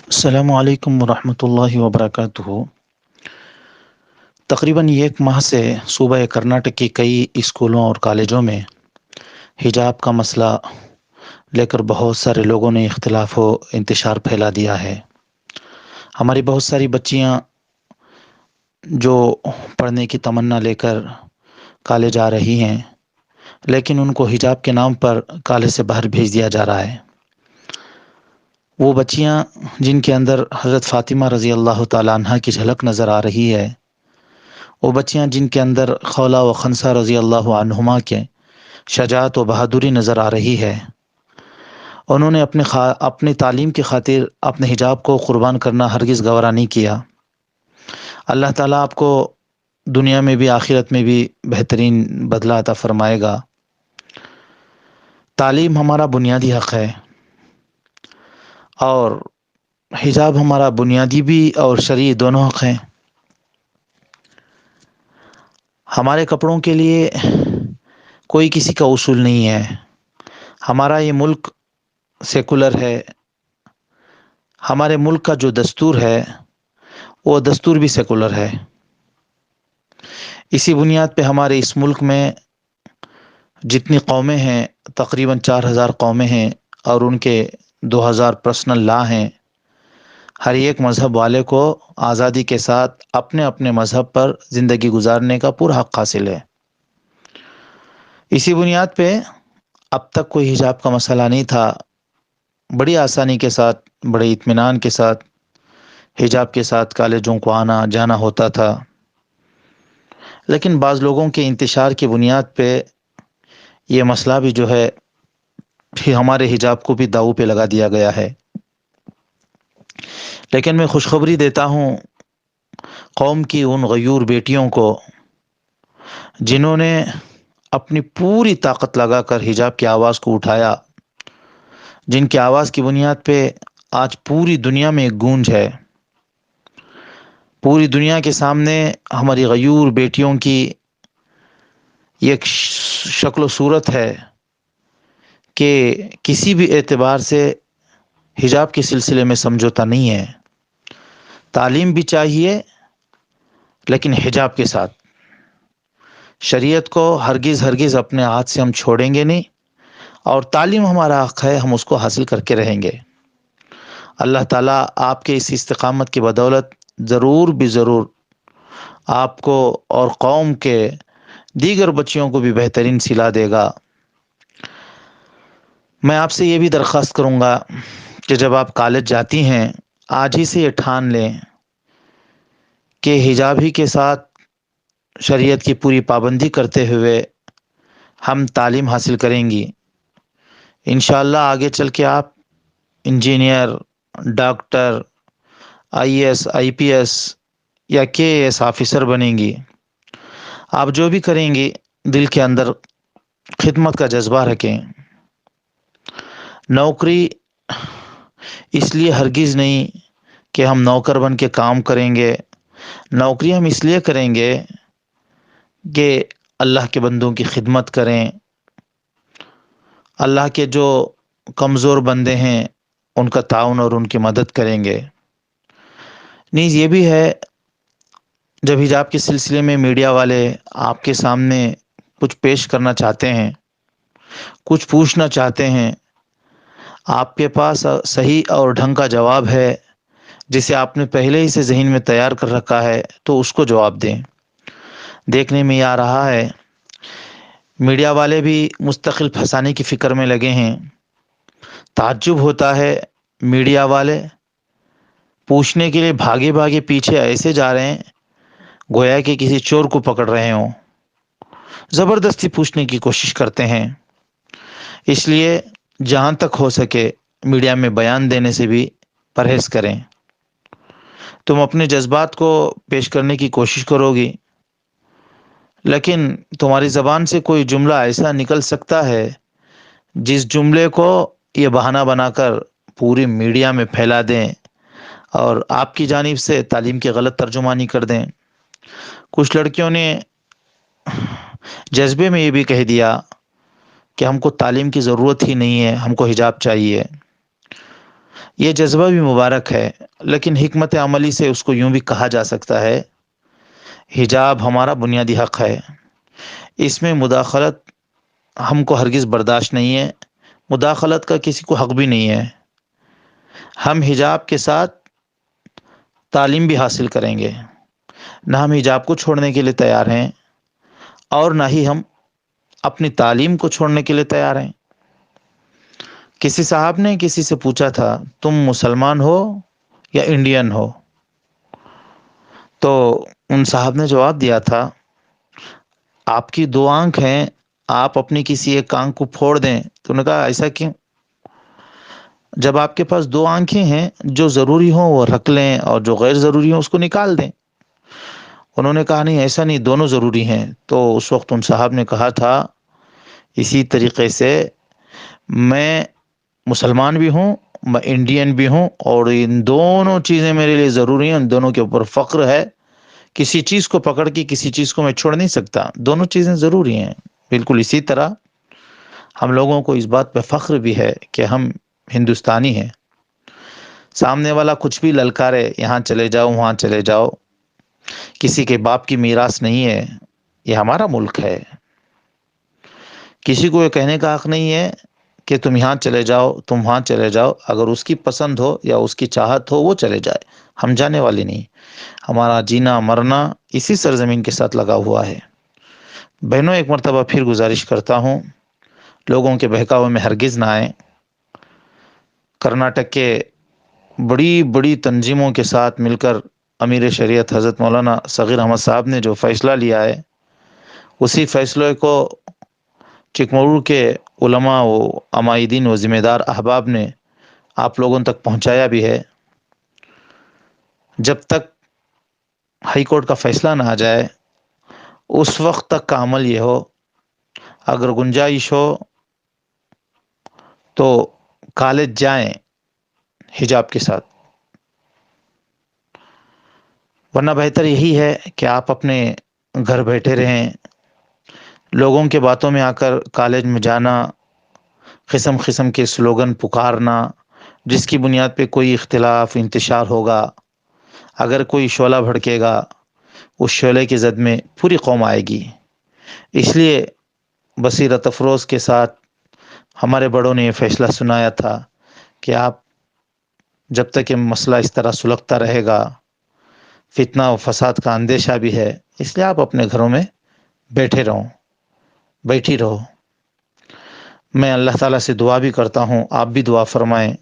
السلام علیکم ورحمۃ اللہ وبرکاتہ۔ تقریباً ایک ماہ سے صوبہ کرناٹک کی کئی اسکولوں اور کالجوں میں حجاب کا مسئلہ لے کر بہت سارے لوگوں نے اختلاف و انتشار پھیلا دیا ہے۔ ہماری بہت ساری بچیاں جو پڑھنے کی تمنا لے کر کالج آ رہی ہیں، لیکن ان کو حجاب کے نام پر کالج سے باہر بھیج دیا جا رہا ہے۔ وہ بچیاں جن کے اندر حضرت فاطمہ رضی اللہ تعالیٰ عنہ کی جھلک نظر آ رہی ہے، وہ بچیاں جن کے اندر خولہ و خنسہ رضی اللہ عنہما کے شجاعت و بہادری نظر آ رہی ہے، انہوں نے اپنی تعلیم کی خاطر اپنے حجاب کو قربان کرنا ہرگز گوارا نہیں کیا۔ اللہ تعالیٰ آپ کو دنیا میں بھی آخرت میں بھی بہترین بدلہ عطا فرمائے گا۔ تعلیم ہمارا بنیادی حق ہے، اور حجاب ہمارا بنیادی بھی اور شرعی دونوں حق ہیں۔ ہمارے کپڑوں کے لیے کوئی کسی کا اصول نہیں ہے۔ ہمارا یہ ملک سیکولر ہے۔ ہمارے ملک کا جو دستور ہے وہ دستور بھی سیکولر ہے۔ اسی بنیاد پہ ہمارے اس ملک میں جتنی قومیں ہیں، تقریباً 4000 قومیں ہیں، اور ان کے 2000 پرسنل لا ہیں۔ ہر ایک مذہب والے کو آزادی کے ساتھ اپنے اپنے مذہب پر زندگی گزارنے کا پورا حق حاصل ہے۔ اسی بنیاد پہ اب تک کوئی حجاب کا مسئلہ نہیں تھا۔ بڑی آسانی کے ساتھ، بڑے اطمینان کے ساتھ حجاب کے ساتھ کالجوں کو آنا جانا ہوتا تھا۔ لیکن بعض لوگوں کے انتشار کی بنیاد پہ یہ مسئلہ بھی جو ہے پھر ہمارے حجاب کو بھی داؤ پہ لگا دیا گیا ہے۔ لیکن میں خوشخبری دیتا ہوں قوم کی ان غیور بیٹیوں کو جنہوں نے اپنی پوری طاقت لگا کر حجاب کی آواز کو اٹھایا، جن کی آواز کی بنیاد پہ آج پوری دنیا میں ایک گونج ہے۔ پوری دنیا کے سامنے ہماری غیور بیٹیوں کی ایک شکل و صورت ہے کہ کسی بھی اعتبار سے حجاب کے سلسلے میں سمجھوتا نہیں ہے۔ تعلیم بھی چاہیے، لیکن حجاب کے ساتھ۔ شریعت کو ہرگز اپنے ہاتھ سے ہم چھوڑیں گے نہیں، اور تعلیم ہمارا حق ہے، ہم اس کو حاصل کر کے رہیں گے۔ اللہ تعالیٰ آپ کے اس استقامت کی بدولت ضرور بھی ضرور آپ کو اور قوم کے دیگر بچیوں کو بھی بہترین صلہ دے گا۔ میں آپ سے یہ بھی درخواست کروں گا کہ جب آپ کالج جاتی ہیں، آج ہی سے یہ ٹھان لیں کہ حجاب ہی کے ساتھ شریعت کی پوری پابندی کرتے ہوئے ہم تعلیم حاصل کریں گی۔ انشاءاللہ آگے چل کے آپ engineer, doctor, I A S, I P S یا کے اے ایس آفیسر بنیں گی۔ آپ جو بھی کریں گی دل کے اندر خدمت کا جذبہ رکھیں۔ نوکری اس لیے ہرگز نہیں کہ ہم نوکر بن کے کام کریں گے۔ نوکری ہم اس لیے کریں گے کہ اللہ کے بندوں کی خدمت کریں، اللہ کے جو کمزور بندے ہیں ان کا تعاون اور ان کی مدد کریں گے۔ نیز یہ بھی ہے، جب حجاب کے سلسلے میں میڈیا والے آپ کے سامنے کچھ پیش کرنا چاہتے ہیں، کچھ پوچھنا چاہتے ہیں، آپ کے پاس صحیح اور ڈھنگ کا جواب ہے جسے آپ نے پہلے ہی سے ذہن میں تیار کر رکھا ہے، تو اس کو جواب دیں۔ دیکھنے میں یہ آ رہا ہے میڈیا والے بھی مستقل پھنسانے کی فکر میں لگے ہیں۔ تعجب ہوتا ہے، میڈیا والے پوچھنے کے لیے بھاگے بھاگے پیچھے ایسے جا رہے ہیں گویا کہ کسی چور کو پکڑ رہے ہوں۔ زبردستی پوچھنے کی کوشش کرتے ہیں۔ اس لیے جہاں تک ہو سکے میڈیا میں بیان دینے سے بھی پرہیز کریں۔ تم اپنے جذبات کو پیش کرنے کی کوشش کرو گی، لیکن تمہاری زبان سے کوئی جملہ ایسا نکل سکتا ہے جس جملے کو یہ بہانہ بنا کر پوری میڈیا میں پھیلا دیں اور آپ کی جانب سے تعلیم کی غلط ترجمانی کر دیں۔ کچھ لڑکیوں نے جذبے میں یہ بھی کہہ دیا کہ ہم کو تعلیم کی ضرورت ہی نہیں ہے، ہم کو حجاب چاہیے۔ یہ جذبہ بھی مبارک ہے، لیکن حکمت عملی سے اس کو یوں بھی کہا جا سکتا ہے، حجاب ہمارا بنیادی حق ہے، اس میں مداخلت ہم کو ہرگز برداشت نہیں ہے، مداخلت کا کسی کو حق بھی نہیں ہے۔ ہم حجاب کے ساتھ تعلیم بھی حاصل کریں گے، نہ ہم حجاب کو چھوڑنے کے لیے تیار ہیں اور نہ ہی ہم اپنی تعلیم کو چھوڑنے کے لیے تیار ہیں۔ کسی صاحب نے کسی سے پوچھا تھا، تم مسلمان ہو یا انڈین ہو؟ تو ان صاحب نے جواب دیا تھا، آپ کی دو آنکھ ہیں، آپ اپنی کسی ایک آنکھ کو پھوڑ دیں۔ تو انہوں نے کہا ایسا کیوں؟ جب آپ کے پاس دو آنکھیں ہیں، جو ضروری ہوں وہ رکھ لیں اور جو غیر ضروری ہوں اس کو نکال دیں۔ انہوں نے کہا نہیں ایسا نہیں، دونوں ضروری ہیں۔ تو اس وقت ان صاحب نے کہا تھا، اسی طریقے سے میں مسلمان بھی ہوں، میں انڈین بھی ہوں، اور ان دونوں چیزیں میرے لیے ضروری ہیں، ان دونوں کے اوپر فخر ہے۔ کسی چیز کو پکڑ کے کسی چیز کو میں چھوڑ نہیں سکتا، دونوں چیزیں ضروری ہیں۔ بالکل اسی طرح ہم لوگوں کو اس بات پہ فخر بھی ہے کہ ہم ہندوستانی ہیں۔ سامنے والا کچھ بھی للکارے، یہاں چلے جاؤ وہاں چلے جاؤ، کسی کے باپ کی میراث نہیں ہے، یہ ہمارا ملک ہے۔ کسی کو یہ کہنے کا حق نہیں ہے کہ تم یہاں چلے جاؤ تم وہاں چلے جاؤ، اگر اس کی پسند ہو یا اس کی چاہت ہو وہ چلے جائے، ہم جانے والے نہیں۔ ہمارا جینا مرنا اسی سرزمین کے ساتھ لگا ہوا ہے۔ بہنوں، ایک مرتبہ پھر گزارش کرتا ہوں، لوگوں کے بہکاوے میں ہرگز نہ آئیں۔ کرناٹک کے بڑی بڑی تنظیموں کے ساتھ مل کر امیر شریعت حضرت مولانا صغیر احمد صاحب نے جو فیصلہ لیا ہے، اسی فیصلے کو چکمگڑ کے علماء و عمائدین و ذمہ دار احباب نے آپ لوگوں تک پہنچایا بھی ہے۔ جب تک ہائی کورٹ کا فیصلہ نہ آ جائے اس وقت تک کا عمل یہ ہو، اگر گنجائش ہو تو کالج جائیں حجاب کے ساتھ، ورنہ بہتر یہی ہے کہ آپ اپنے گھر بیٹھے رہیں۔ لوگوں کے باتوں میں آ کر کالج میں جانا، قسم قسم کے سلوگن پکارنا، جس کی بنیاد پہ کوئی اختلاف انتشار ہوگا، اگر کوئی شعلہ بھڑکے گا، اس شعلے کی زد میں پوری قوم آئے گی۔ اس لیے بصیرت افروز کے ساتھ ہمارے بڑوں نے یہ فیصلہ سنایا تھا کہ آپ جب تک یہ مسئلہ اس طرح سلگتا رہے گا، فتنہ و فساد کا اندیشہ بھی ہے، اس لیے آپ اپنے گھروں میں بیٹھے رہو، بیٹھی رہو۔ میں اللہ تعالیٰ سے دعا بھی کرتا ہوں، آپ بھی دعا فرمائیں،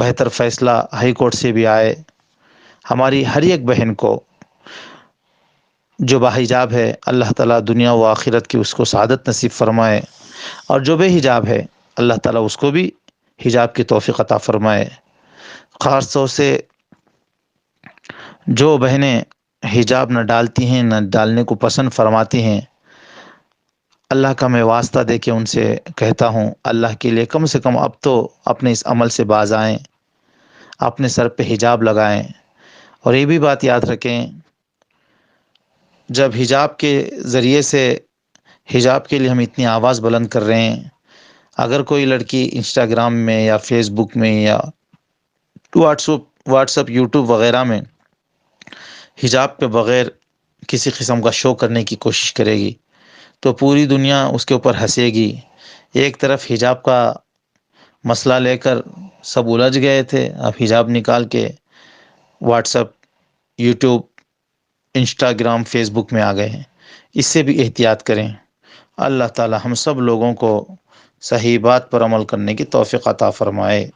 بہتر فیصلہ ہائی کورٹ سے بھی آئے، ہماری ہر ایک بہن کو جو باحجاب ہے اللہ تعالیٰ دنیا و آخرت کی اس کو سعادت نصیب فرمائے، اور جو بے حجاب ہے اللہ تعالیٰ اس کو بھی حجاب کی توفیق عطا فرمائے۔ خاص طور سے جو بہنیں حجاب نہ ڈالتی ہیں، نہ ڈالنے کو پسند فرماتی ہیں، اللہ کا میں واسطہ دے کے ان سے کہتا ہوں، اللہ کے لیے کم سے کم اب تو اپنے اس عمل سے باز آئیں، اپنے سر پہ حجاب لگائیں۔ اور یہ بھی بات یاد رکھیں، جب حجاب کے ذریعے سے حجاب کے لیے ہم اتنی آواز بلند کر رہے ہیں، اگر کوئی لڑکی انسٹاگرام میں یا فیس بک میں یا واٹس اپ یوٹیوب وغیرہ میں حجاب کے بغیر کسی قسم کا شو کرنے کی کوشش کرے گی تو پوری دنیا اس کے اوپر ہنسے گی۔ ایک طرف حجاب کا مسئلہ لے کر سب الجھ گئے تھے، اب حجاب نکال کے WhatsApp YouTube Instagram Facebook میں آ گئے ہیں۔ اس سے بھی احتیاط کریں۔ اللہ تعالی ہم سب لوگوں کو صحیح بات پر عمل کرنے کی توفیق عطا فرمائے۔